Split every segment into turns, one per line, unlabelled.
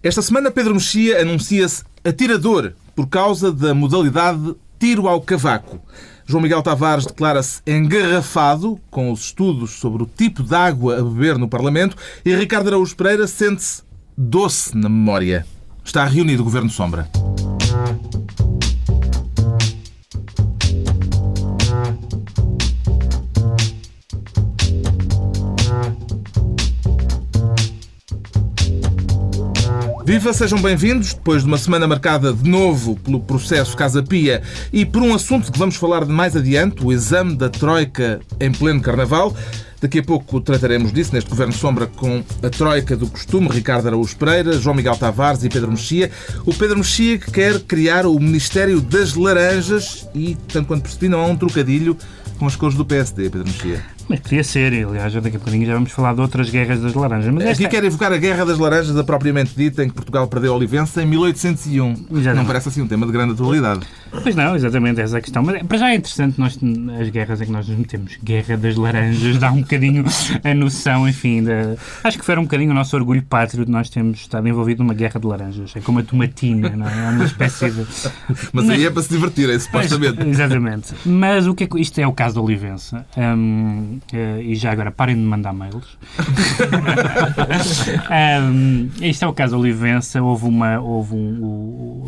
Esta semana, Pedro Mexia anuncia-se atirador por causa da modalidade tiro ao cavaco. João Miguel Tavares declara-se engarrafado com os estudos sobre o tipo de água a beber no Parlamento e Ricardo Araújo Pereira sente-se doce na memória. Está reunido o Governo Sombra. Viva, sejam bem-vindos, depois de uma semana marcada de novo pelo processo Casa Pia e por um assunto que vamos falar de mais adiante, o exame da Troika em pleno Carnaval. Daqui a pouco trataremos disso neste Governo Sombra com a Troika do costume, Ricardo Araújo Pereira, João Miguel Tavares e Pedro Mexia. O Pedro Mexia que quer criar o Ministério das Laranjas e, tanto quanto percebi, não há um trocadilho com as cores do PSD, Pedro Mexia.
Mas podia ser, aliás, daqui a bocadinho já vamos falar de outras guerras das laranjas. Mas
aqui quer evocar a Guerra das Laranjas, a propriamente dita, em que Portugal perdeu a Olivença em 1801. Exatamente. Não parece assim um tema de grande atualidade.
Pois não, exatamente, essa é a questão. Mas para já é interessante as guerras em que nós nos metemos. Guerra das Laranjas dá um bocadinho a noção, enfim, acho que foi um bocadinho o nosso orgulho pátrio de nós termos estado envolvido numa guerra de laranjas. É como a tomatina, não é? É uma espécie de...
Mas aí é para se divertirem, supostamente.
Exatamente. Mas o que é que isto é o caso da Olivença. E já agora, parem de mandar mails. Isto é o caso da Olivença.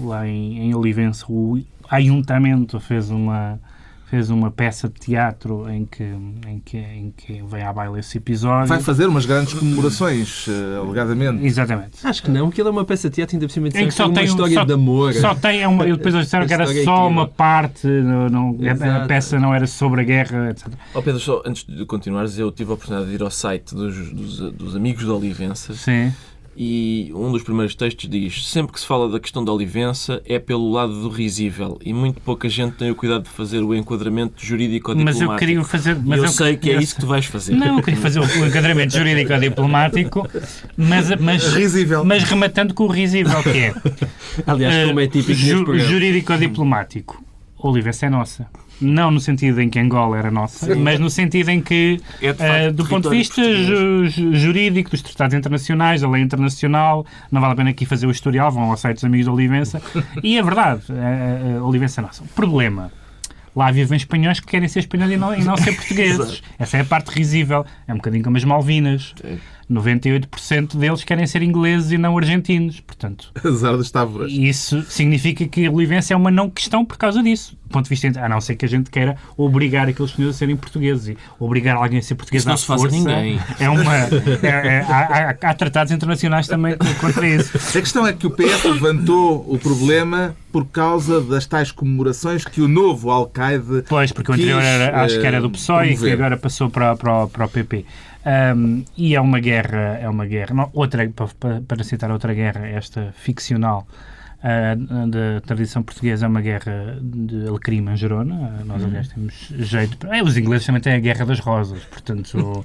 Lá em Olivença, o Ayuntamento fez uma peça de teatro em que vem à baila esse episódio.
Vai fazer umas grandes comemorações, alegadamente.
Exatamente.
Acho que não, que ele é uma peça de teatro, ainda por cima de
que só tem uma
história de amor.
Só tem depois eles disseram que era só uma parte, a peça não era sobre a guerra, etc.
Pedro, só antes de continuares, eu tive a oportunidade de ir ao site dos amigos da Olivença.
Sim.
E um dos primeiros textos diz: sempre que se fala da questão da Olivença é pelo lado do risível e muito pouca gente tem o cuidado de fazer o enquadramento jurídico-diplomático.
Mas eu queria fazer...
eu sei que é isso que tu vais fazer.
Não, eu queria fazer o enquadramento jurídico-diplomático, mas rematando com o risível, que é...
Aliás, como é típico
jurídico-diplomático. A Olivença é nossa. Não no sentido em que Angola era nossa, sim, mas no sentido em que, do ponto de vista jurídico, dos tratados internacionais, da lei internacional, não vale a pena aqui fazer o historial, vão ao site dos amigos da Olivença, e é verdade, a Olivença é nossa. O problema, lá vivem espanhóis que querem ser espanhóis e não ser portugueses. Essa é a parte risível. É um bocadinho como as Malvinas. 98% deles querem ser ingleses e não argentinos. Portanto,
azar das tábuas.
Isso significa que a Olivença é uma não questão por causa disso. Do ponto de vista, a não ser que a gente queira obrigar aqueles senhores a serem portugueses. E obrigar alguém a ser português à força.
Isso não se faz a ninguém.
Há tratados internacionais também contra isso.
A questão é que o PS levantou o problema por causa das tais comemorações que o novo Alcaide...
Pois, porque o anterior acho que era do PSOE e que agora passou para o PP. E é uma guerra, para citar outra guerra, esta ficcional da tradição portuguesa, é uma guerra de alecrim manjerona. Nós, aliás, temos jeito... Os ingleses também têm a Guerra das Rosas, portanto,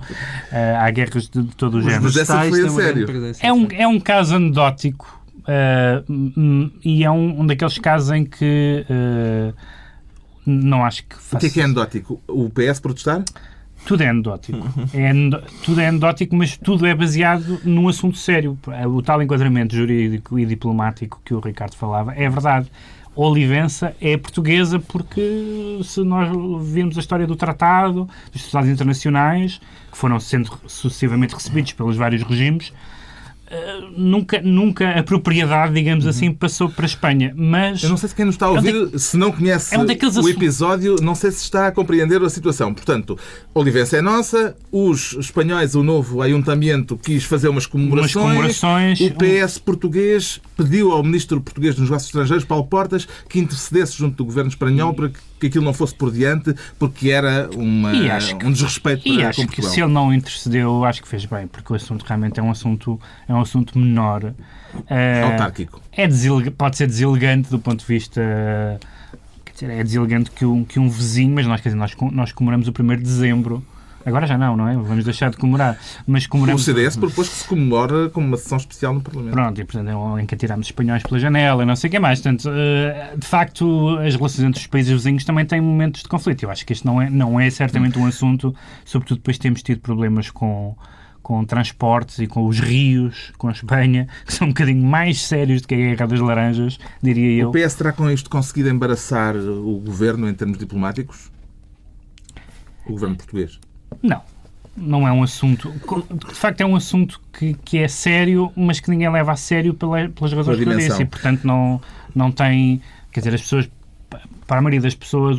há guerras de todo o género.
Mas essa foi a sério.
É um caso anedótico e é um daqueles casos em que não acho que faça...
O que é anedótico? O PS protestar?
Tudo é anedótico. Tudo é anedótico, mas tudo é baseado num assunto sério. O tal enquadramento jurídico e diplomático que o Ricardo falava é verdade. A Olivença é portuguesa porque, se nós virmos a história do tratado, dos tratados internacionais, que foram sendo sucessivamente recebidos pelos vários regimes, nunca a propriedade, digamos assim, passou para a Espanha. Mas
eu não sei se quem nos está a ouvir, se não conhece o episódio, não sei se está a compreender a situação. Portanto, a Olivença é nossa, os espanhóis, o novo Ayuntamento, quis fazer umas comemorações. O PS português pediu ao ministro português dos Negócios Estrangeiros, Paulo Portas, que intercedesse junto do governo espanhol para que aquilo não fosse por diante, porque era um desrespeito para
Portugal. E acho que se ele não intercedeu, acho que fez bem, porque o assunto realmente é um assunto menor.
Autárquico.
Pode ser deselegante do ponto de vista... Quer dizer, é deselegante que um vizinho, mas nós comemoramos o 1º de dezembro. Agora já não é? Vamos deixar de comemorar. Mas comemoramos...
O CDS propôs que se comemora com uma sessão especial no Parlamento.
Pronto, e portanto em que atirámos espanhóis pela janela e não sei o que mais. Portanto, de facto, as relações entre os países vizinhos também têm momentos de conflito. Eu acho que este não é certamente um assunto, sobretudo depois de termos tido problemas com com transportes e com os rios, com a Espanha, que são um bocadinho mais sérios do que a Guerra das Laranjas, diria eu.
O PS terá com isto conseguido embaraçar o governo em termos diplomáticos? O governo português?
Não é um assunto... De facto, é um assunto que é sério, mas que ninguém leva a sério pelas razões que eu disse. E, portanto, não tem... Quer dizer, as pessoas... Para a maioria das pessoas,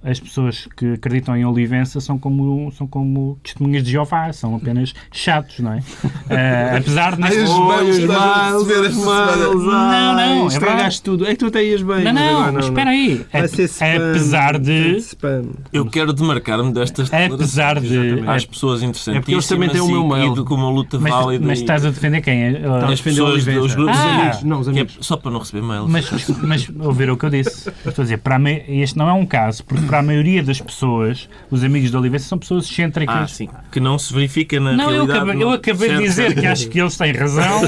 as pessoas que acreditam em Olivença são como testemunhas de Jeová, são apenas chatos, não é? Apesar de...
Não, estragaste tudo. É que tu tens bem.
Não, espera aí. Apesar de...
Eu quero demarcar-me destas declarações às pessoas interessantíssimas,
porque eles também têm o meu mail.
E com uma luta válida.
Mas estás a defender quem?
As pessoas dos grupos amigos.
Não, os amigos.
Só para não receber mails.
Mas ouviram o que eu disse. Estou a dizer, este não é um caso, porque para a maioria das pessoas, os amigos de Olivença são pessoas excêntricas.
Sim. Que não se verifica na realidade.
Eu acabei de dizer que acho que eles têm razão.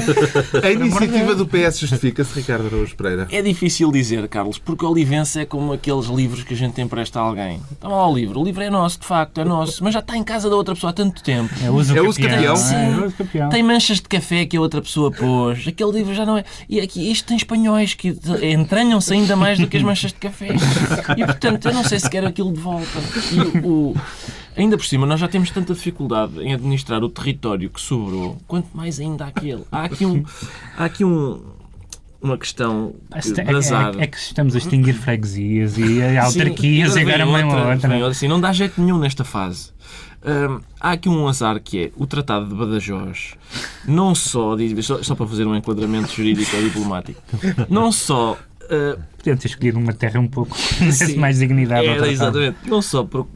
A iniciativa do PS justifica-se, Ricardo Araújo Pereira?
É difícil dizer, Carlos, porque Olivença é como aqueles livros que a gente empresta a alguém. Então, lá o livro é nosso, de facto, é nosso, mas já está em casa da outra pessoa há tanto tempo.
É uso campeão.
Sim. Tem manchas de café que a outra pessoa pôs. Aquele livro já não é... E aqui, isto tem espanhóis que entranham-se ainda mais do que as manchas de café. E, portanto, eu não sei se quero aquilo de volta. E ainda por cima, nós já temos tanta dificuldade em administrar o território que sobrou, quanto mais ainda aquele. Há aqui uma questão de azar.
É que estamos a extinguir freguesias e autarquias e agora uma outra.
Assim, não dá jeito nenhum nesta fase. Há aqui um azar que é o Tratado de Badajoz, não só para fazer um enquadramento jurídico ou diplomático, não só...
Podemos ter escolhido uma terra um pouco mais dignidade.
Exatamente.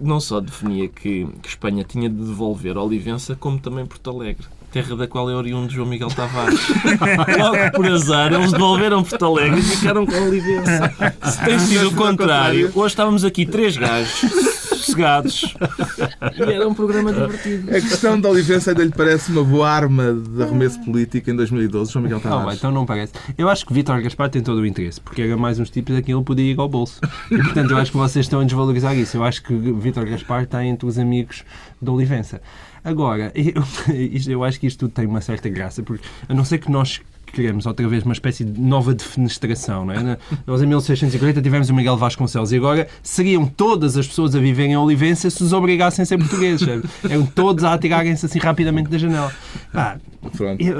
Não só definia que Espanha tinha de devolver Olivença, como também Porto Alegre, terra da qual é oriundo João Miguel Tavares. Logo por azar, eles devolveram Porto Alegre e ficaram com Olivença. Se tem sido o contrário, hoje estávamos aqui 3 gajos sossegados e era um programa divertido.
A questão da Olivença ainda lhe parece uma boa arma de arremesso político em 2012, João Miguel Tavares?
Então não parece. Eu acho que Vítor Gaspar tem todo o interesse, porque era mais uns tipos daquilo que podia ir ao bolso. E, portanto, eu acho que vocês estão a desvalorizar isso. Eu acho que Vítor Gaspar está entre os amigos da Olivença. Agora, eu acho que isto tudo tem uma certa graça, porque a não ser que nós queremos outra vez uma espécie de nova defenestração, não é? Nós em 1640 tivemos o Miguel Vasconcelos e agora seriam todas as pessoas a viverem em Olivença se os obrigassem a ser portugueses, sabe? Eram todos a atirarem-se assim rapidamente da janela.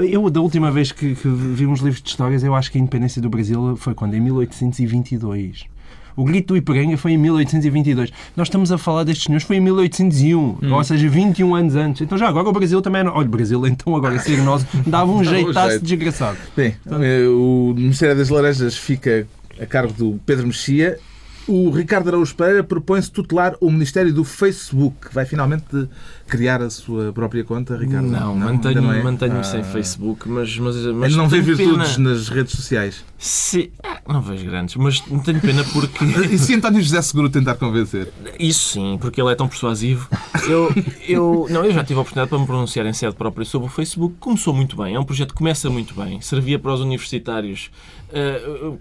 Eu da última vez que vi uns livros de histórias, eu acho que a independência do Brasil foi quando? Em 1822. O grito do Ipiranga foi em 1822. Nós estamos a falar destes senhores, foi em 1801, ou seja, 21 anos antes. Então já agora o Brasil também... Olha, o Brasil então agora ser nosso dava um jeitaço desgraçado.
Bem, o Ministério das Laranjas fica a cargo do Pedro Mexia. O Ricardo Araújo Pereira propõe-se tutelar o Ministério do Facebook. Vai finalmente criar a sua própria conta, Ricardo?
Não, mantenho-me sem Facebook, mas
ele não vê virtudes nas redes sociais?
Não vejo grandes, mas não tenho pena porque...
E se António José Seguro tentar convencer?
Isso sim, porque ele é tão persuasivo. Eu já tive a oportunidade para me pronunciar em sede própria sobre o Facebook. Começou muito bem, é um projeto que começa muito bem. Servia para os universitários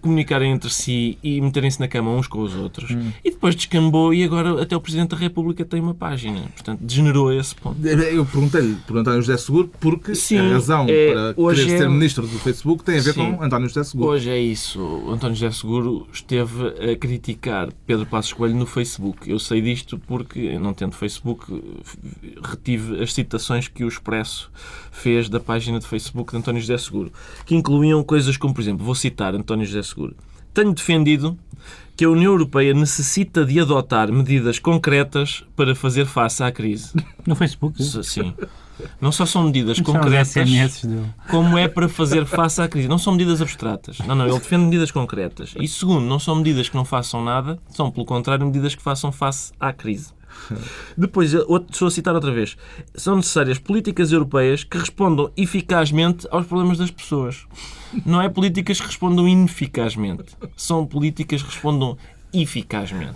comunicarem entre si e meterem-se na cama uns com os outros. E depois descambou e agora até o Presidente da República tem uma página. Portanto, degenerou esse ponto.
Eu perguntei-lhe por António José Seguro porque a razão para querer ser ministro do Facebook tem a ver com António José Seguro.
Hoje é isso. O António José Seguro esteve a criticar Pedro Passos Coelho no Facebook. Eu sei disto porque, não tendo Facebook, retive as citações que o Expresso fez da página de Facebook de António José Seguro, que incluíam coisas como, por exemplo, vou citar António José Seguro: tenho defendido que a União Europeia necessita de adotar medidas concretas para fazer face à crise.
No Facebook?
Sim. Não só são medidas concretas, como é para fazer face à crise. Não são medidas abstratas. Não, ele defende medidas concretas. E segundo, não são medidas que não façam nada, são, pelo contrário, medidas que façam face à crise. Depois, estou a citar outra vez, são necessárias políticas europeias que respondam eficazmente aos problemas das pessoas. Não é políticas que respondam ineficazmente. São políticas que respondam eficazmente.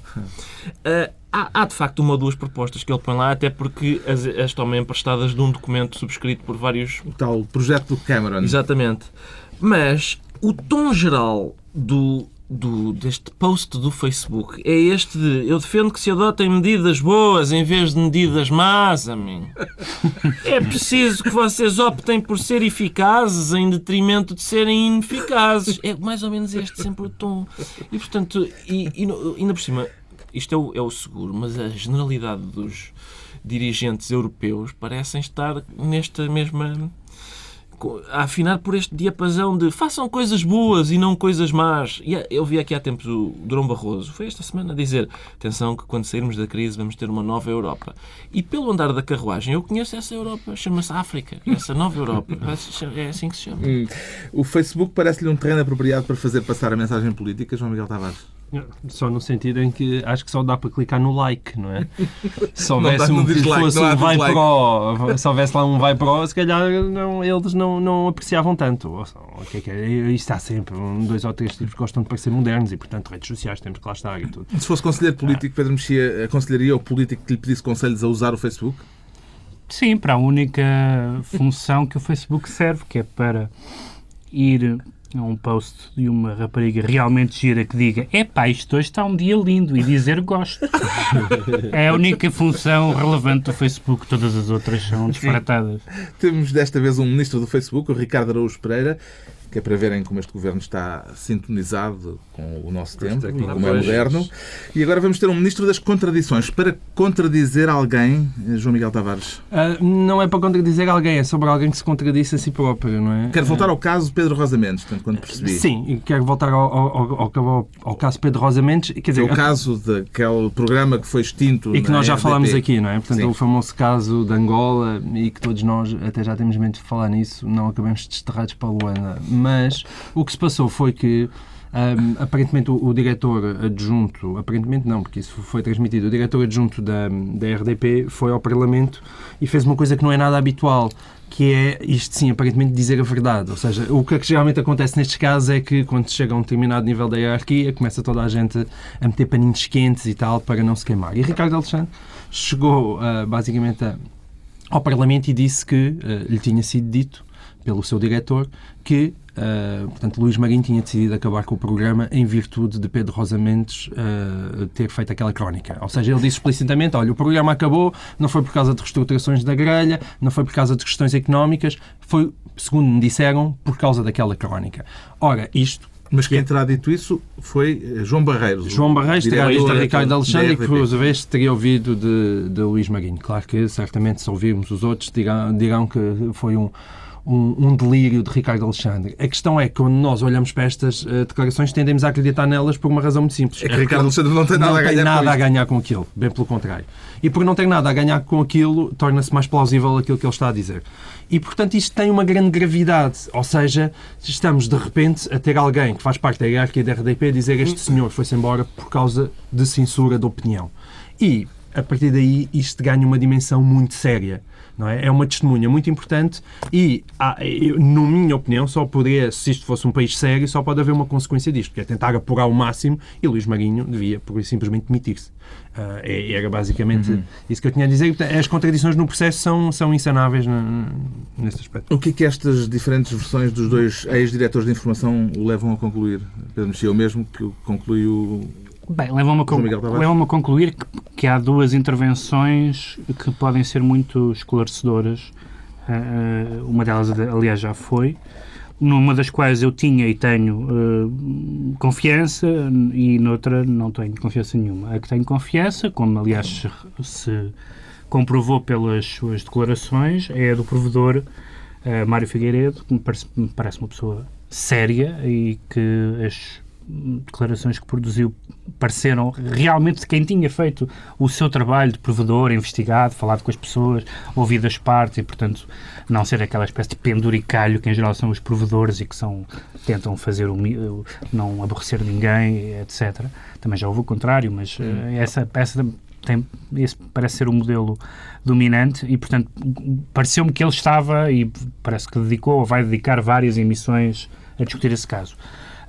Há de facto uma ou duas propostas que ele põe lá, até porque as tomam emprestadas de um documento subscrito por vários...
O tal projeto do Cameron.
Exatamente. Mas o tom geral do deste post do Facebook é este de: eu defendo que se adotem medidas boas em vez de medidas más, amigo. É preciso que vocês optem por ser eficazes em detrimento de serem ineficazes. É mais ou menos este sempre o tom. E, portanto, ainda por cima, isto é o seguro, mas a generalidade dos dirigentes europeus parecem estar nesta mesma... a afinar por este diapasão de façam coisas boas e não coisas más. E eu vi aqui há tempos o Durão Barroso, foi esta semana, a dizer: atenção que quando sairmos da crise vamos ter uma nova Europa. E pelo andar da carruagem eu conheço essa Europa, chama-se África, essa nova Europa. É assim que se chama.
O Facebook parece-lhe um terreno apropriado para fazer passar a mensagem política, João Miguel Tavares?
Só no sentido em que acho que só dá para clicar no like, não é? Se
houvesse
se houvesse lá um vai pro, se calhar eles não apreciavam tanto. Isto está sempre, 2 ou 3 tipos que gostam de parecer modernos e, portanto, redes sociais temos que lá estar e tudo.
Se fosse conselheiro político, Pedro Mexia aconselharia o político que lhe pedisse conselhos a usar o Facebook?
Sim, para a única função que o Facebook serve, que é para ir a um post de uma rapariga realmente gira que diga: epá, isto hoje está um dia lindo, e dizer gosto. É a única função relevante do Facebook, todas as outras são disparatadas.
Temos desta vez um ministro do Facebook, o Ricardo Araújo Pereira, que é para verem como este governo está sintonizado com o nosso tempo e como é moderno. E agora vamos ter um ministro das contradições. Para contradizer alguém, João Miguel Tavares?
Não é para contradizer alguém, é sobre alguém que se contradisse a si próprio, não é?
Quero voltar ao caso Pedro Rosa Mendes, tanto quanto percebi.
Sim, quero voltar ao caso Pedro Rosa Mendes. Quer dizer,
o caso daquele programa que foi extinto
e que nós já
RDP.
falámos aqui, não é? Portanto,
Sim.
O famoso caso de Angola, e que todos nós até já temos medo de falar nisso, não acabamos desterrados para Luanda. Mas o que se passou foi que aparentemente o diretor adjunto, aparentemente não, porque isso foi transmitido, o diretor adjunto da RDP foi ao Parlamento e fez uma coisa que não é nada habitual, que é, isto sim, aparentemente dizer a verdade. Ou seja, o que geralmente acontece nestes casos é que quando chega a um determinado nível da hierarquia, começa toda a gente a meter paninhos quentes e tal para não se queimar. E Ricardo Alexandre chegou basicamente ao Parlamento e disse que lhe tinha sido dito pelo seu diretor que portanto, Luís Marinho tinha decidido acabar com o programa em virtude de Pedro Rosa Mendes ter feito aquela crónica. Ou seja, ele disse explicitamente: olha, o programa acabou, não foi por causa de reestruturações da grelha, não foi por causa de questões económicas, foi, segundo me disseram, por causa daquela crónica. Ora, isto...
Mas quem terá dito isso foi João Barreiros.
João Barreiros terá dito a Ricardo Alexandre, que por sua vez teria ouvido de Luís Marinho. Claro que, certamente, se ouvirmos os outros, dirão que foi um delírio de Ricardo Alexandre. A questão é que, quando nós olhamos para estas declarações, tendemos a acreditar nelas por uma razão muito simples.
É que Ricardo Alexandre não tem nada
a ganhar com aquilo. Bem pelo contrário. E por não ter nada a ganhar com aquilo, torna-se mais plausível aquilo que ele está a dizer. E, portanto, isto tem uma grande gravidade. Ou seja, estamos, de repente, a ter alguém que faz parte da hierarquia da RDP a dizer: este senhor foi-se embora por causa de censura de opinião. E, a partir daí, isto ganha uma dimensão muito séria. Não é? É uma testemunha muito importante e, na minha opinião, só poderia, se isto fosse um país sério, só pode haver uma consequência disto, que é tentar apurar o máximo, e Luís Marinho devia, por simplesmente, demitir-se. Era basicamente isso que eu tinha a dizer. As contradições no processo são insanáveis nesse aspecto.
O que é que estas diferentes versões dos dois ex-diretores de informação o levam a concluir? Pedro Mexia, o mesmo que conclui o...
Bem, levam-me a concluir que há duas intervenções que podem ser muito esclarecedoras. Uma delas, aliás, já foi. Numa das quais eu tinha e tenho confiança, e noutra não tenho confiança nenhuma. A que tenho confiança, como aliás se comprovou pelas suas declarações, é a do provedor Mário Figueiredo, que me parece uma pessoa séria e que as declarações que produziu pareceram realmente de quem tinha feito o seu trabalho de provedor, investigado, falado com as pessoas, ouvido as partes e, portanto, não ser aquela espécie de penduricalho que em geral são os provedores e que tentam fazer não aborrecer ninguém, etc. Também já houve o contrário, mas esse parece ser o modelo dominante e, portanto, pareceu-me que ele estava e parece que dedicou ou vai dedicar várias emissões a discutir esse caso.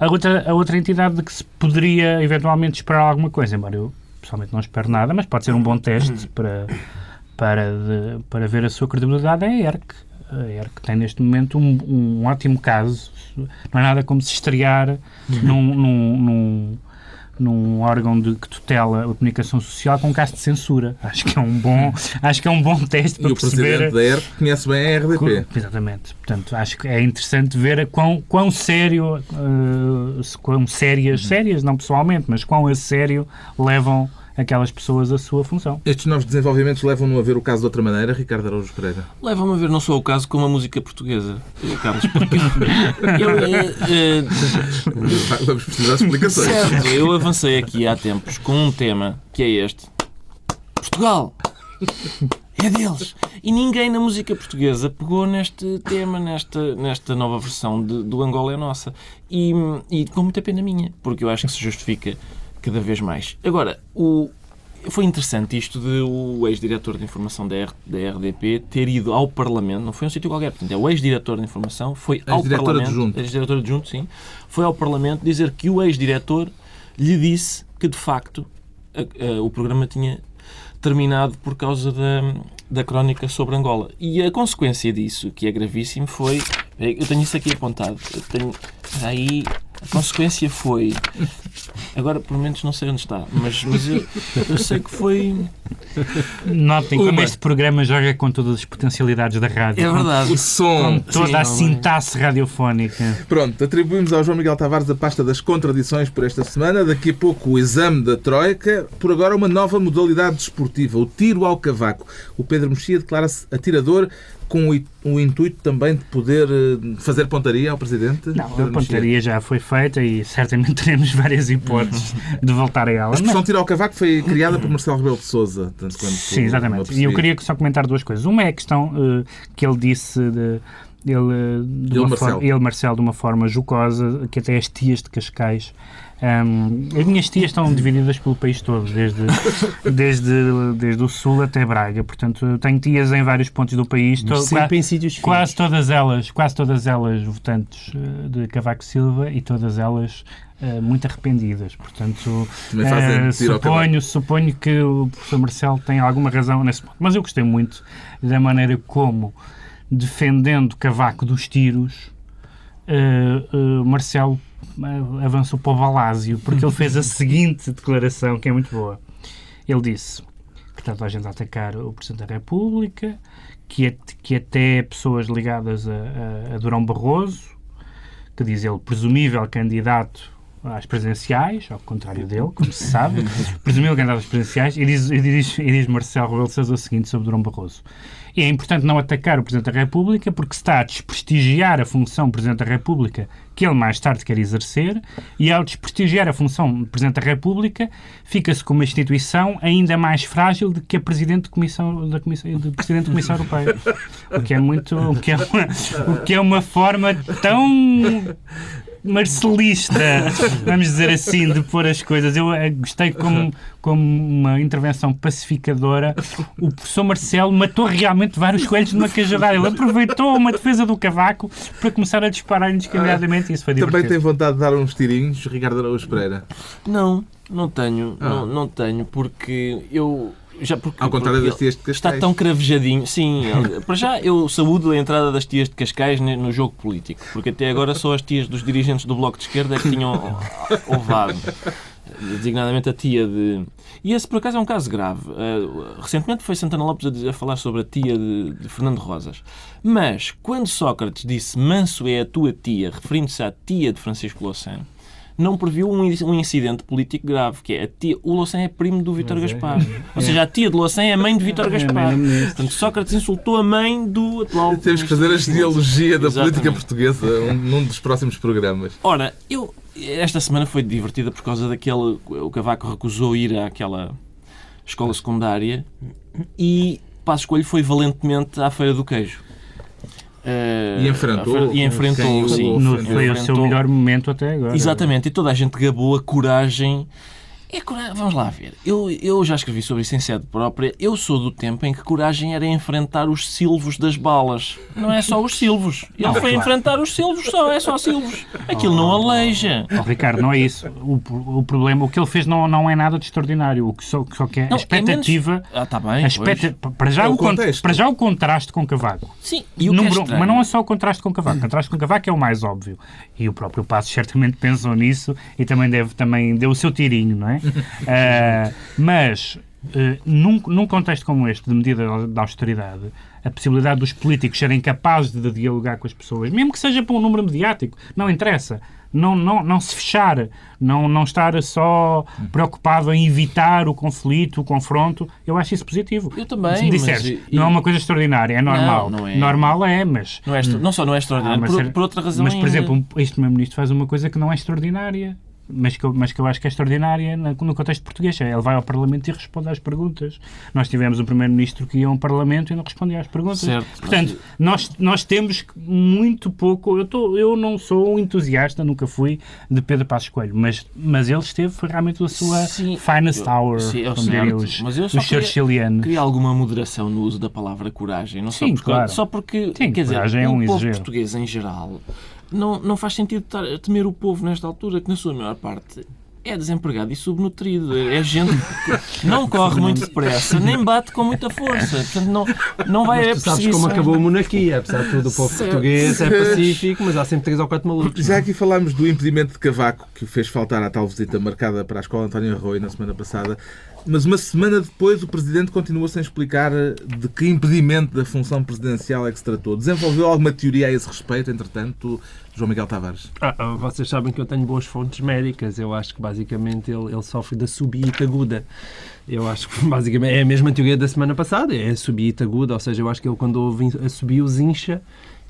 A outra entidade de que se poderia eventualmente esperar alguma coisa, embora eu pessoalmente não espero nada, mas pode ser um bom teste para ver a sua credibilidade, é a ERC. a ERC tem neste momento um ótimo caso. Não é nada como se estrear num órgão que tutela a comunicação social com um caso de censura. Acho que é um bom teste para perceber...
E o presidente da ERC conhece bem a RDP.
Exatamente. Portanto, acho que é interessante ver quão sério, quão sérias, não pessoalmente, mas quão a sério levam aquelas pessoas a sua função.
Estes novos desenvolvimentos levam-no a ver o caso de outra maneira, Ricardo Araújo Pereira?
Levam-me a ver não só o caso, como a música portuguesa, Carlos, porque
Vamos precisar de explicações.
certo, eu avancei aqui há tempos com um tema que é este. Portugal! É deles! E ninguém na música portuguesa pegou neste tema, nesta nova versão do Angola é Nossa. E com muita pena minha, porque eu acho que se justifica cada vez mais. Agora, foi interessante isto de o ex-diretor de informação da RDP ter ido ao Parlamento, não foi um sítio qualquer, portanto, é o ex-diretor de informação, foi ao Parlamento, ex-diretor adjunto, sim, foi ao Parlamento dizer que o ex-diretor lhe disse que, de facto, o programa tinha terminado por causa da crónica sobre Angola. E a consequência disso, que é gravíssimo, foi... Eu tenho isso aqui apontado. Aí... A consequência foi... Agora, pelo menos, não sei onde está, mas eu sei que foi...
Notem como este programa joga com todas as potencialidades da rádio.
É verdade.
O som.
Com toda a sintaxe radiofónica.
Pronto, atribuímos ao João Miguel Tavares a pasta das contradições por esta semana. Daqui a pouco o exame da Troika. Por agora, uma nova modalidade desportiva, o tiro ao cavaco. O Pedro Mexia declara-se atirador com o intuito também de poder fazer pontaria ao Presidente?
Não, a pontaria já foi feita e certamente teremos várias hipóteses de voltar a ela.
A expressão tiro ao cavaco foi criada por Marcelo Rebelo de Sousa.
Sim, exatamente. E eu queria só comentar duas coisas. Uma é a questão que ele disse... Marcelo, de uma forma jocosa, que até as tias de Cascais... as minhas tias estão divididas pelo país todo, desde o sul até Braga. Portanto, eu tenho tias em vários pontos do país,
sempre em sítios finos.
quase todas elas votantes de Cavaco Silva e todas elas muito arrependidas. Portanto, suponho que o professor Marcelo tem alguma razão nesse ponto. Mas eu gostei muito da maneira como, defendendo Cavaco dos tiros, Marcelo avançou para o Valásio, porque ele fez a seguinte declaração, que é muito boa. Ele disse que está toda a gente a atacar o Presidente da República, que até pessoas ligadas a Durão Barroso, que diz ele, presumível candidato às presidenciais, ao contrário dele, como se sabe, presumível candidato às presidenciais, e diz Marcelo Rebelo de Sousa o seguinte sobre Durão Barroso. E é importante não atacar o Presidente da República porque se está a desprestigiar a função de Presidente da República que ele mais tarde quer exercer, e ao desprestigiar a função de Presidente da República fica-se com uma instituição ainda mais frágil do que a Presidente de Comissão Europeia. O que é uma forma tão marcelista, vamos dizer assim, de pôr as coisas. Eu gostei como uma intervenção pacificadora. O professor Marcelo matou realmente vários coelhos numa cajadada. Ele aproveitou uma defesa do Cavaco para começar a disparar indiscriminadamente e isso foi divertido.
Também tem vontade de dar uns tirinhos, Ricardo Araújo Pereira?
Não tenho. Não tenho, porque eu...
Ao contrário das tias de Cascais.
Está tão cravejadinho. Sim, para já eu saúdo a entrada das tias de Cascais no jogo político, porque até agora só as tias dos dirigentes do Bloco de Esquerda é que tinham ovado. Designadamente a tia de... E esse, por acaso, é um caso grave. Recentemente foi Santana Lopes a falar sobre a tia de Fernando Rosas. Mas, quando Sócrates disse Manso é a tua tia, referindo-se à tia de Francisco Louçã, não previu um incidente político grave, que é o Louçã é primo do Vítor Gaspar. Ou seja, a tia de Louçã é a mãe de Vítor Gaspar. Portanto, Sócrates insultou a mãe do atual...
Temos que fazer a genealogia da política portuguesa num dos próximos programas.
Ora, esta semana foi divertida por causa o Cavaco recusou ir àquela escola secundária e Passos Coelho foi valentemente à Feira do Queijo.
E enfrentou,
sim. Foi o seu melhor momento até agora.
Exatamente, e toda a gente gabou a coragem Vamos lá ver. Eu já escrevi sobre isso em sede própria. Eu sou do tempo em que coragem era enfrentar os silvos das balas. Não é só os silvos. Ele foi enfrentar os silvos só. É só silvos. Aquilo não aleija.
Ricardo, não é isso. O problema, o que ele fez não é nada de extraordinário. O que só que é a expectativa...
Está bem,
para já o contraste com Cavaco.
Sim, e o que é estranho...
Mas não é só o contraste com Cavaco. O contraste com Cavaco é o mais óbvio. E o próprio Passos certamente pensou nisso e também deu o seu tirinho, não é? Num contexto como este, de medida de austeridade, a possibilidade dos políticos serem capazes de dialogar com as pessoas, mesmo que seja para um número mediático, não interessa. Não se fechar, não estar só preocupado em evitar o conflito, o confronto, eu acho isso positivo.
Eu também.
Se me disseres, não é uma coisa extraordinária, é normal.
Não é.
Normal é, mas...
Não só não é extraordinário, por outra razão
mas, por
ainda.
exemplo, este Primeiro-Ministro faz uma coisa que não é extraordinária. Mas que eu acho que é extraordinária no contexto português. Ele vai ao Parlamento e responde às perguntas. Nós tivemos um Primeiro-Ministro que ia ao Parlamento e não respondia às perguntas.
Certo,
portanto, nós temos muito pouco... Eu não sou um entusiasta, nunca fui, de Pedro Passos Coelho, mas ele foi realmente a sua finest hour, como diriam os churchillianos.
Queria alguma moderação no uso da palavra coragem. Não só porque
quer dizer,
o povo português em geral... Não faz sentido estar a temer o povo nesta altura, que na sua maior parte é desempregado e subnutrido. É gente que não corre muito depressa, nem bate com muita força. Portanto, não vai haver perseguição.
Sabes como acabou a monarquia. Apesar de tudo, o povo português é pacífico, mas há sempre 3 ou 4 malucos.
Já aqui falámos do impedimento de Cavaco, que o fez faltar à tal visita marcada para a Escola António Arroio na semana passada. Mas uma semana depois o Presidente continua sem explicar de que impedimento da função presidencial é que se tratou. Desenvolveu alguma teoria a esse respeito, entretanto, João Miguel Tavares?
Vocês sabem que eu tenho boas fontes médicas. Eu acho que basicamente ele sofre da subita aguda. Eu acho que basicamente é a mesma teoria da semana passada, é a subita aguda, ou seja, eu acho que ele quando ouve a subir-os incha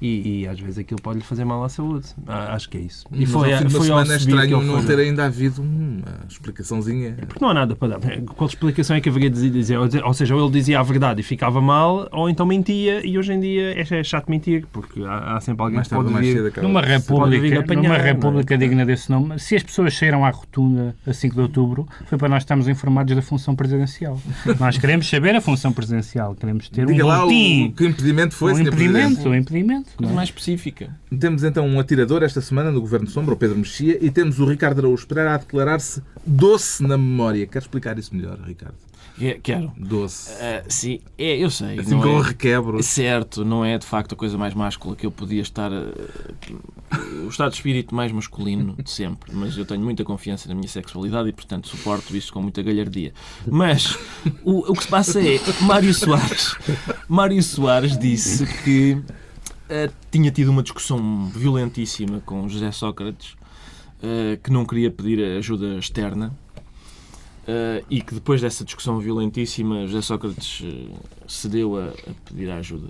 e às vezes aquilo pode lhe fazer mal à saúde. Acho que é isso.
E foi ao semana estranho não ter ainda havido uma explicaçãozinha.
Porque não há nada para dar. Qual explicação é que haveria de dizer? Ou seja, ou ele dizia a verdade e ficava mal, ou então mentia, e hoje em dia é chato mentir, porque há sempre alguém que pode vir.
Numa república digna desse nome, se as pessoas saíram à rotunda a 5 de outubro, foi para nós estarmos informados da função presidencial. Nós queremos saber a função presidencial, queremos ter
Diga lá que impedimento foi,
um impedimento.
Coisa mais específica.
Temos então um atirador esta semana no Governo Sombra, o Pedro Mexia, e temos o Ricardo Araújo Pereira a declarar-se doce na memória. Quer explicar isso melhor, Ricardo?
Quero.
Doce.
Sim, eu sei.
Assim com um requebro.
Certo, não é de facto a coisa mais máscula que eu podia estar... o estado de espírito mais masculino de sempre, mas eu tenho muita confiança na minha sexualidade e, portanto, suporto isso com muita galhardia. Mas o que se passa é... Mário Soares disse que tinha tido uma discussão violentíssima com José Sócrates, que não queria pedir ajuda externa, e que depois dessa discussão violentíssima José Sócrates cedeu a pedir ajuda.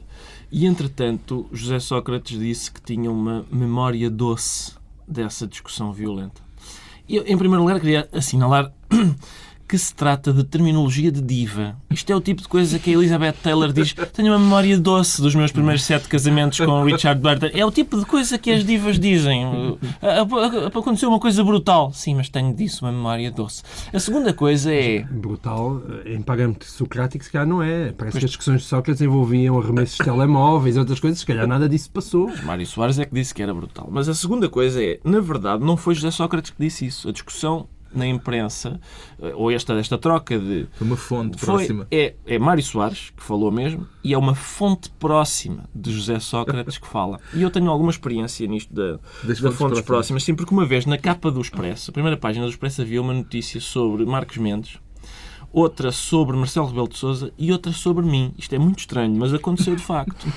E, entretanto, José Sócrates disse que tinha uma memória doce dessa discussão violenta. Eu, em primeiro lugar, queria assinalar que se trata de terminologia de diva. Isto é o tipo de coisa que a Elizabeth Taylor diz: tenho uma memória doce dos meus primeiros 7 casamentos com Richard Burton. É o tipo de coisa que as divas dizem. Aconteceu uma coisa brutal. Sim, mas tenho disso uma memória doce. A segunda coisa é...
Brutal, em parâmetro socrático, se calhar não é. Parece que as discussões de Sócrates envolviam arremessos de telemóveis e outras coisas, se calhar nada disso passou.
Mário Soares é que disse que era brutal. Mas a segunda coisa é, na verdade, não foi José Sócrates que disse isso. A discussão na imprensa, ou esta troca de...
Foi uma fonte próxima.
É Mário Soares que falou mesmo, e é uma fonte próxima de José Sócrates que fala. E eu tenho alguma experiência nisto das fontes próximas, sim, porque uma vez na capa do Expresso, a primeira página do Expresso, havia uma notícia sobre Marcos Mendes, outra sobre Marcelo Rebelo de Sousa e outra sobre mim. Isto é muito estranho, mas aconteceu de facto.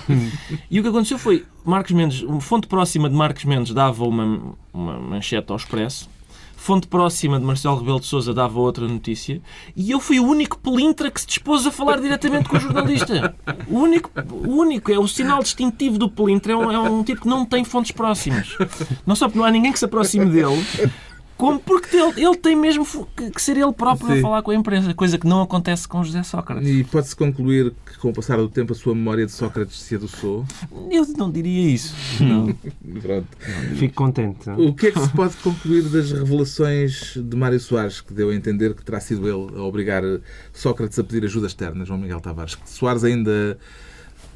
E o que aconteceu foi, Marcos Mendes, uma fonte próxima de Marcos Mendes dava uma manchete ao Expresso, fonte próxima de Marcelo Rebelo de Sousa dava outra notícia, e eu fui o único pelintra que se dispôs a falar diretamente com o jornalista. O único. É o sinal distintivo do pelintra. É um tipo que não tem fontes próximas. Não só porque não há ninguém que se aproxime dele, Como? Porque ele tem mesmo que ser ele próprio a falar com a imprensa, coisa que não acontece com José Sócrates.
E pode-se concluir que, com o passar do tempo, a sua memória de Sócrates se adoçou?
Eu não diria isso. Não.
Pronto.
Fico contente.
O que é que se pode concluir das revelações de Mário Soares, que deu a entender que terá sido ele a obrigar Sócrates a pedir ajuda externa, João Miguel Tavares? Que Soares ainda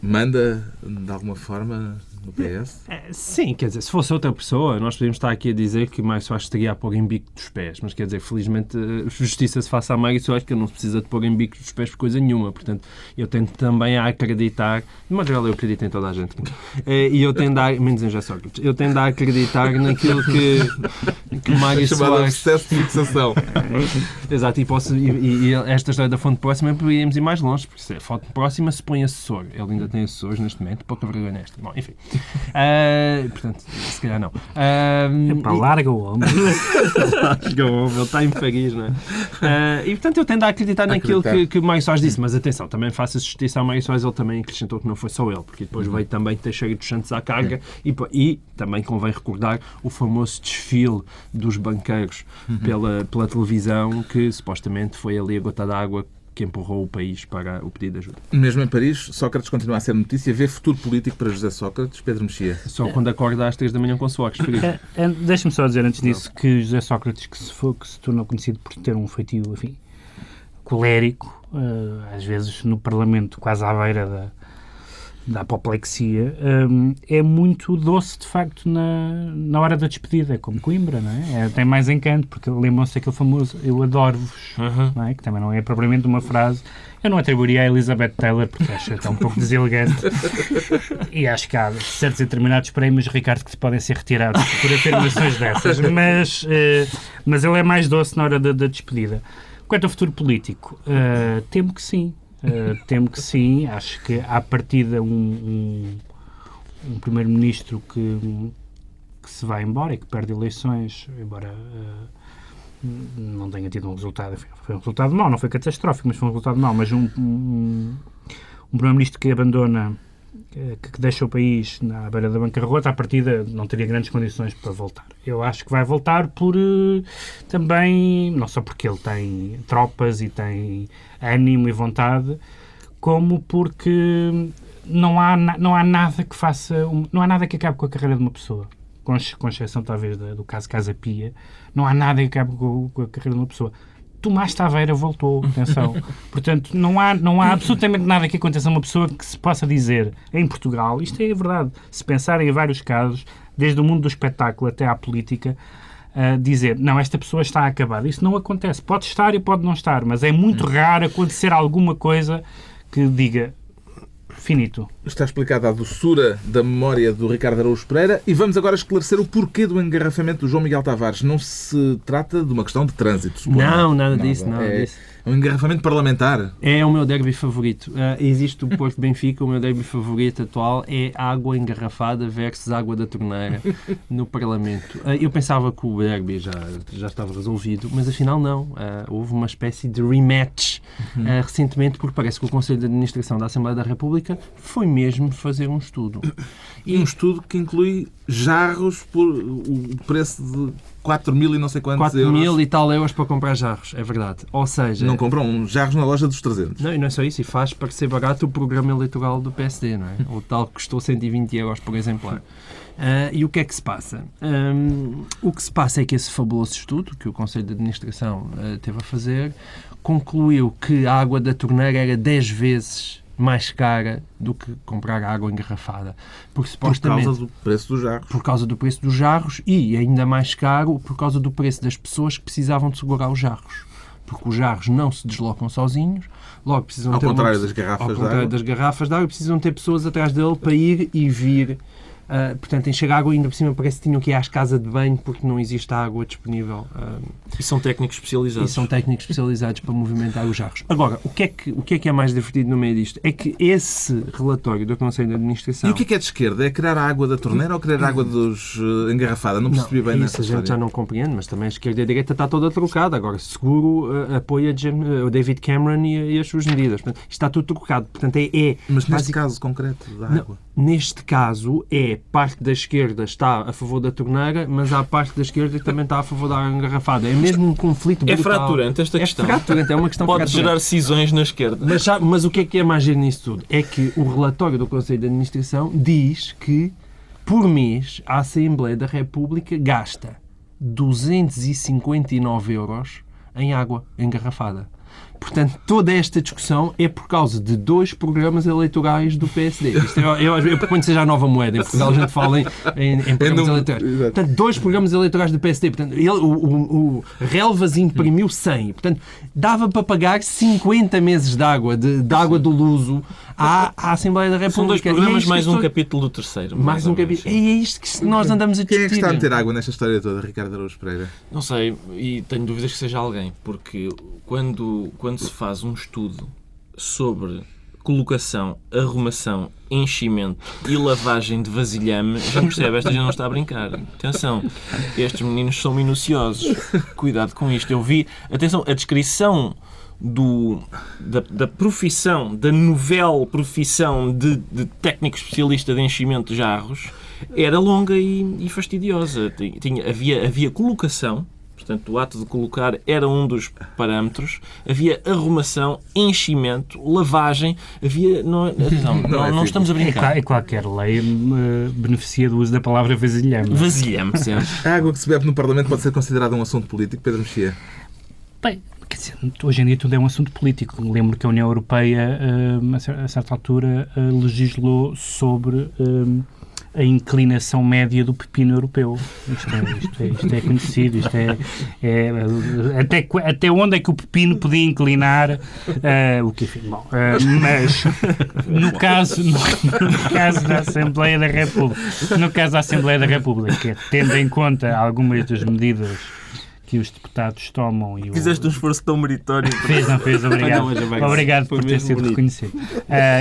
manda, de alguma forma, no PS?
Sim, quer dizer, se fosse outra pessoa, nós podíamos estar aqui a dizer que Mário Soares estaria a pôr em bico dos pés, mas quer dizer, felizmente, justiça se faça a Mário Soares, que ele não precisa de pôr em bico dos pés por coisa nenhuma. Portanto, eu tento também a acreditar, de modo geral eu acredito em toda a gente, e eu tendo a, menos em José Sócrates, eu tendo a acreditar naquilo que Mário Soares...
Excesso de fixação.
Exato, e esta história da fonte próxima podíamos ir mais longe, porque se a fonte próxima se põe assessor, ele ainda tem assessores neste momento, pouca vergonha nesta. Bom, enfim. Portanto, se calhar não.
Larga o homem.
Larga o homem, ele está em Paris, não é? E portanto eu tendo a acreditar naquilo que o Mário Soares disse, mas atenção, também faça justiça ao Mário Soares, ele também acrescentou que não foi só ele, porque depois veio também Teixeira dos Santos à carga e também convém recordar o famoso desfile dos banqueiros pela televisão, que supostamente foi ali a gota d'água que empurrou o país para o pedido de ajuda.
Mesmo em Paris, Sócrates continua a ser notícia. Vê futuro político para José Sócrates? Pedro Mexia?
Só quando acorda às 3 da manhã com Soares.
Deixa-me só dizer antes disso que José Sócrates, que se tornou conhecido por ter um feitio, enfim, colérico, às vezes no Parlamento quase à beira da apoplexia, é muito doce, de facto, na hora da despedida. É como Coimbra, não é? Tem mais encanto, porque lembram-se aquele famoso "eu adoro-vos", não é? Que também não é propriamente uma frase. Eu não atribuiria a Elizabeth Taylor, porque acho que é um pouco deselegante. E acho que há certos e determinados prémios, Ricardo, que podem ser retirados por afirmações dessas. Mas ele é mais doce na hora da despedida. Quanto ao futuro político, temo que sim. Temo que sim. Acho que, à partida, um primeiro-ministro que se vai embora e que perde eleições, embora não tenha tido um resultado, enfim, foi um resultado mau, não foi catastrófico, mas foi um resultado mau, mas um primeiro-ministro que abandona, que deixa o país à beira da bancarrota, à partida não teria grandes condições para voltar. Eu acho que vai voltar por também, não só porque ele tem tropas e tem ânimo e vontade, como porque não há nada que faça, não há nada que acabe com a carreira de uma pessoa. Com exceção, talvez, do caso Casa Pia, não há nada que acabe com a carreira de uma pessoa. Tomás Taveira voltou, atenção. Portanto, não há absolutamente nada que aconteça a uma pessoa que se possa dizer em Portugal, isto é verdade, se pensarem em vários casos, desde o mundo do espetáculo até à política, dizer, não, esta pessoa está acabada. Isso não acontece. Pode estar e pode não estar, mas é muito raro acontecer alguma coisa que diga finito.
Está explicada a doçura da memória do Ricardo Araújo Pereira e vamos agora esclarecer o porquê do engarrafamento do João Miguel Tavares. Não se trata de uma questão de trânsito, suponho.
Não, nada disso.
É um engarrafamento parlamentar.
É o meu derby favorito. Existe o Porto Benfica, o meu derby favorito atual é água engarrafada versus água da torneira no Parlamento. Eu pensava que o derby já estava resolvido, mas afinal não. Houve uma espécie de rematch recentemente, porque parece que o Conselho de Administração da Assembleia da República foi mesmo fazer um estudo.
E um estudo que inclui jarros por o preço de 4.000 e não sei quantos
4.000 e tal euros para comprar jarros, é verdade. Ou seja...
Não compram jarros na loja dos 300.
Não, e não é só isso, e faz parecer barato o programa eleitoral do PSD, não é? O tal que custou 120 euros por exemplar. E o que é que se passa? O que se passa é que esse fabuloso estudo que o Conselho de Administração teve a fazer concluiu que a água da torneira era 10 vezes mais cara do que comprar água engarrafada. Porque, supostamente,
por causa do preço dos jarros.
Por causa do preço dos jarros e, ainda mais caro, por causa do preço das pessoas que precisavam de segurar os jarros. Porque os jarros não se deslocam sozinhos, logo precisam
ao
ter...
contrário das garrafas de água.
Ao contrário das garrafas de água, precisam ter pessoas atrás dele para ir e vir. Portanto, encher água, ainda por cima parece que tinham que ir às casas de banho porque não existe água disponível.
E são técnicos especializados.
E são técnicos especializados para movimentar os jarros. Agora, o que é que é mais divertido no meio disto? É que esse relatório do Conselho de Administração...
E o que é de esquerda? É querer a água da torneira ou querer a água dos engarrafada? Não percebi bem nessa
história. Isso a gente já não compreende, mas também a esquerda e a direita está toda trocada. Agora, seguro apoia o David Cameron e as suas medidas. Portanto, está tudo trocado. Portanto,
mas neste caso concreto da água?
Neste caso é é parte da esquerda está a favor da torneira, mas há parte da esquerda que também está a favor da água engarrafada. É mesmo um conflito brutal.
É fraturante esta questão.
É fraturante, é uma questão
Pode
fraturante.
gerar cisões na esquerda.
Mas o que é mais giro nisso tudo? É que o relatório do Conselho de Administração diz que, por mês, a Assembleia da República gasta 259 euros em água engarrafada. Portanto, toda esta discussão é por causa de 2 programas eleitorais do PSD. Isto eu proponho que seja a nova moeda. Em Portugal a gente fala em programas eleitorais. Portanto, 2 programas eleitorais do PSD. Portanto, o Relvas imprimiu 100. Portanto, dava para pagar 50 meses de água do Luso à Assembleia da República.
São 2 programas mais um capítulo do terceiro.
Mais um capítulo. E é isto que nós andamos a discutir.
Quem é que está a meter água nesta história toda, Ricardo Araújo Pereira?
Não sei, e tenho dúvidas que seja alguém, porque quando se faz um estudo sobre colocação, arrumação, enchimento e lavagem de vasilhame, já percebe, esta gente não está a brincar. Atenção, estes meninos são minuciosos. Cuidado com isto. Eu vi, atenção, a descrição da profissão, da novel profissão de técnico especialista de enchimento de jarros era longa e fastidiosa. Havia colocação. Portanto, o ato de colocar era um dos parâmetros. Havia arrumação, enchimento, lavagem. Não estamos a brincar.
E qualquer lei beneficia do uso da palavra vasilhame.
Vasilhame, sempre.
A água que se bebe no Parlamento pode ser considerada um assunto político, Pedro Mexia?
Bem, quer dizer, hoje em dia tudo é um assunto político. Lembro que a União Europeia, a certa altura, legislou sobre a inclinação média do pepino europeu. Isto é conhecido. Até onde é que o pepino podia inclinar? Mas no caso da Assembleia da República, tendo em conta algumas das medidas que os deputados tomam...
Fizeste um esforço tão meritório.
Fez, obrigado. Obrigado por ter sido reconhecido.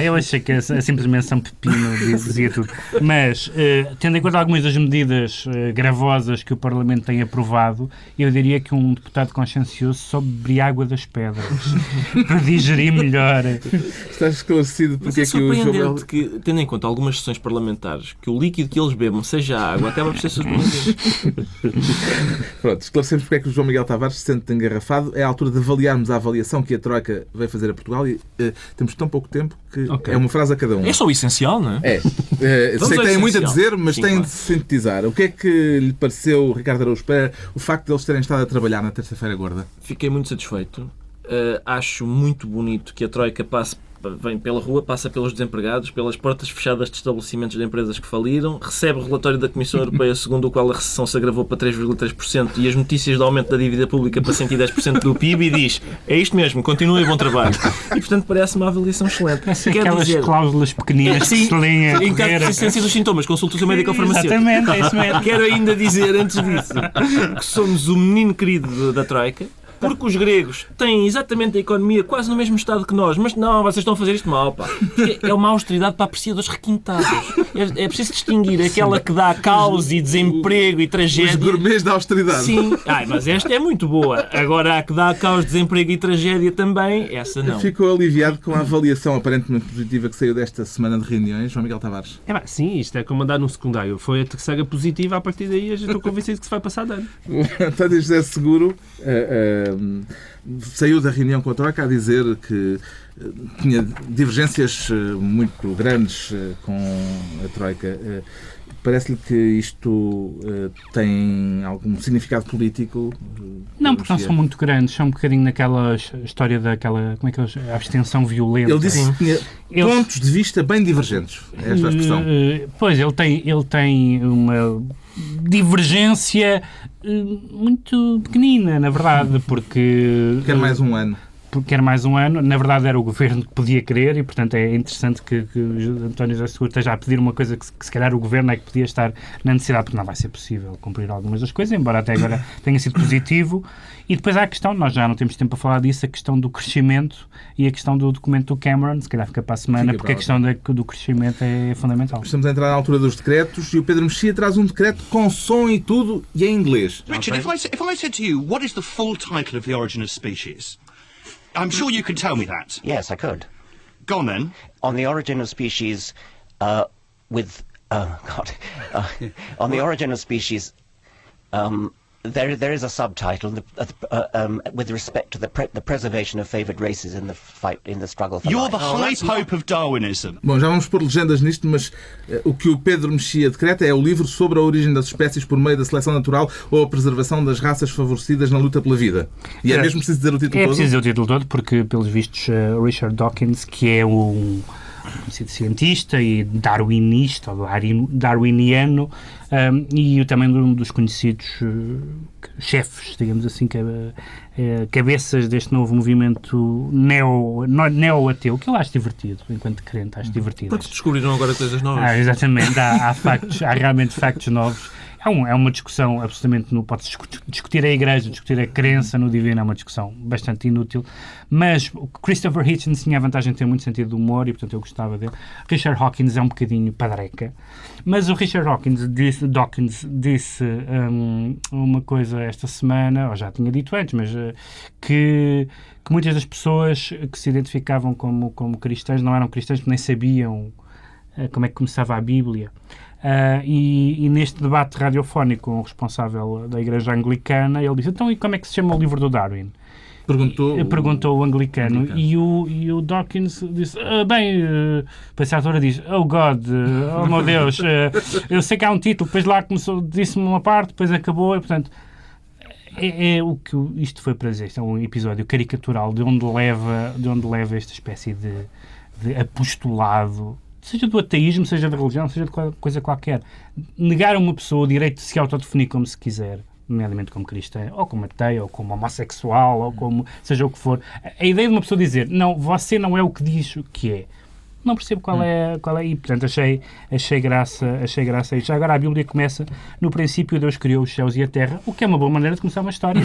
Eu achei que simplesmente São Pepino dizia tudo. Mas, tendo em conta algumas das medidas gravosas que o Parlamento tem aprovado, eu diria que um deputado consciencioso só beberia água das pedras para digerir melhor.
Estás esclarecido porque é que o João...
que, tendo em conta algumas sessões parlamentares, que o líquido que eles bebam seja água, acaba por ser suspenso.
Pronto, esclarecemos porque é que o João Miguel Tavares se sente engarrafado. É a altura de avaliarmos a avaliação que a Troika veio fazer a Portugal e temos tão pouco tempo que é uma frase a cada um.
É só o essencial, não é?
Sei que tem muito a dizer, mas tem de sintetizar. O que é que lhe pareceu, Ricardo Araújo Pereira, o facto de eles terem estado a trabalhar na terça-feira gorda?
Fiquei muito satisfeito. Acho muito bonito que a Troika vem pela rua, passa pelos desempregados, pelas portas fechadas de estabelecimentos de empresas que faliram, recebe o relatório da Comissão Europeia segundo o qual a recessão se agravou para 3,3% e as notícias de aumento da dívida pública para 110% do PIB e diz, é isto mesmo, continua e bom trabalho. E, portanto, parece uma avaliação excelente.
Aquelas cláusulas pequeninas que se leem a
em caso de persistência dos sintomas, consulta o seu médico ou farmacêutico.
Exatamente, é isso mesmo.
Quero ainda dizer, antes disso, que somos o menino querido da Troika, porque os gregos têm exatamente a economia quase no mesmo estado que nós, mas não, vocês estão a fazer isto mal, pá. É uma austeridade para apreciadores requintados. É preciso distinguir aquela que dá caos e desemprego e tragédia.
Os gourmets da austeridade.
Sim. Mas esta é muito boa. Agora, a que dá caos, desemprego e tragédia também, essa não.
Ficou aliviado com a avaliação aparentemente positiva que saiu desta semana de reuniões, João Miguel Tavares?
Sim, isto é como andar no secundário. Foi a terceira positiva, a partir daí eu já estou convencido que se vai passar de ano.
António José Seguro saiu da reunião com a Troika a dizer que tinha divergências muito grandes com a Troika. Parece-lhe que isto tem algum significado político?
Não, porque não são muito grandes. São um bocadinho naquela história daquela... Como é que eles... A abstenção violenta.
Ele disse que tinha pontos de vista bem divergentes. É esta a expressão.
Pois, ele tem uma divergência muito pequenina, na verdade, porque...
Quer mais um ano.
Quer mais um ano. Na verdade, era o governo que podia querer e, portanto, é interessante que António José Seguro esteja a pedir uma coisa que se calhar o governo é que podia estar na necessidade, porque não vai ser possível cumprir algumas das coisas, embora até agora tenha sido positivo. E depois há a questão, nós já não temos tempo a falar disso, a questão do crescimento e a questão do documento do Cameron, se calhar fica para a semana, porque a questão do crescimento é fundamental.
Estamos a entrar na altura dos decretos e o Pedro Mexia traz um decreto com som e tudo e em inglês.
Richard, if I said to you, what is the full title of The Origin of Species? I'm sure you could tell me that.
Yes, I could.
Go on then.
On the origin of species, with On the origin of species, there is a subtitle with respect to the preservation of favoured races in the struggle for
You're
life.
the high pope of Darwinism.
Bom, já vamos pôr legendas nisto, mas o que o Pedro Mexia decreta é o livro sobre a origem das espécies por meio da seleção natural ou a preservação das raças favorecidas na luta pela vida. E é mesmo preciso dizer o título todo?
É preciso dizer o título todo porque, pelos vistos, Richard Dawkins, que é um cientista e darwinista, ou darwiniano, e também um dos conhecidos chefes, digamos assim, cabeças deste novo movimento neo-ateu, que eu acho divertido, enquanto crente, acho divertido.
Porque descobriram agora coisas novas.
Exatamente, há realmente factos novos. É uma discussão absolutamente, não pode discutir a Igreja, discutir a crença no divino, é uma discussão bastante inútil, mas Christopher Hitchens tinha a vantagem de ter muito sentido de humor e, portanto, eu gostava dele. Richard Dawkins é um bocadinho padreca, mas o Richard Dawkins disse uma coisa esta semana, ou já tinha dito antes, mas que muitas das pessoas que se identificavam como cristãs não eram cristãs porque nem sabiam como é que começava a Bíblia. E neste debate radiofónico com o responsável da Igreja Anglicana, ele disse, então, e como é que se chama o livro do Darwin? Perguntou o anglicano. E o Dawkins disse, depois a autora diz, oh God, oh meu Deus, eu sei que há um título, depois lá começou, disse-me uma parte, depois acabou, e portanto, o que isto foi para dizer, isto é um episódio caricatural de onde leva esta espécie de apostolado, seja do ateísmo, seja da religião, seja de coisa qualquer. Negar a uma pessoa o direito de se autodefinir como se quiser, nomeadamente como cristã, ou como ateia, ou como homossexual, ou como seja o que for. A ideia de uma pessoa dizer, não, você não é o que diz o que é. Não percebo qual é, e portanto achei graça a isto. Já agora a Bíblia começa, no princípio Deus criou os céus e a terra, o que é uma boa maneira de começar uma história.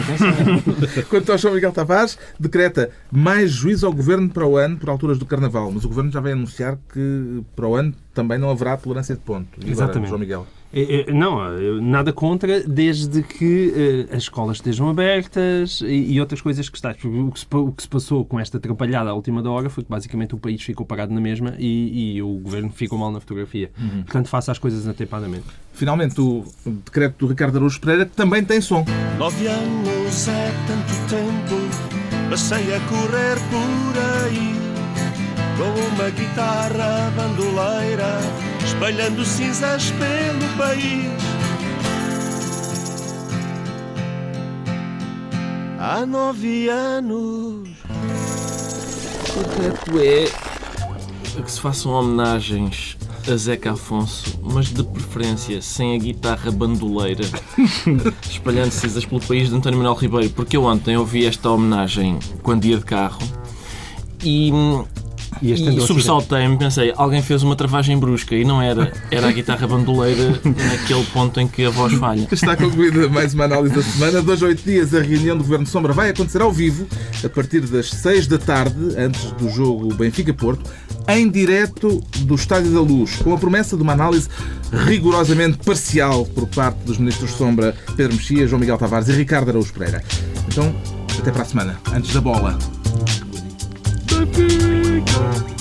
Quanto ao João Miguel Tavares, decreta mais juízo ao Governo para o ano por alturas do Carnaval, mas o Governo já vai anunciar que para o ano também não haverá tolerância de ponto. E agora,
exatamente.
João Miguel?
Não, nada contra, desde que as escolas estejam abertas e outras coisas que está. O que se passou com esta atrapalhada à última hora foi que basicamente o país ficou parado na mesma e o Governo ficou mal na fotografia. Portanto, faça as coisas atempadamente.
Finalmente, o decreto do Ricardo Araújo Pereira também tem som.
9 anos é tanto tempo, passei a correr por aí, com uma guitarra bandoleira, espalhando cinzas pelo país. Há 9 anos.
O decreto é que se façam homenagens a Zeca Afonso, mas de preferência sem a guitarra bandoleira, espalhando cinzas pelo país, de António Manuel Ribeiro, porque eu ontem ouvi esta homenagem quando ia de carro e sobressaltei-me, pensei, alguém fez uma travagem brusca e não era a guitarra bandoleira naquele ponto em que a voz falha.
Está concluída mais uma análise da semana. 2 a 8 dias, a reunião do Governo de Sombra vai acontecer ao vivo, a partir das 6 da tarde, antes do jogo Benfica-Porto, em direto do Estádio da Luz, com a promessa de uma análise rigorosamente parcial por parte dos ministros Sombra, Pedro Mexia, João Miguel Tavares e Ricardo Araújo Pereira. Então, até para a semana, antes da bola. Benfica!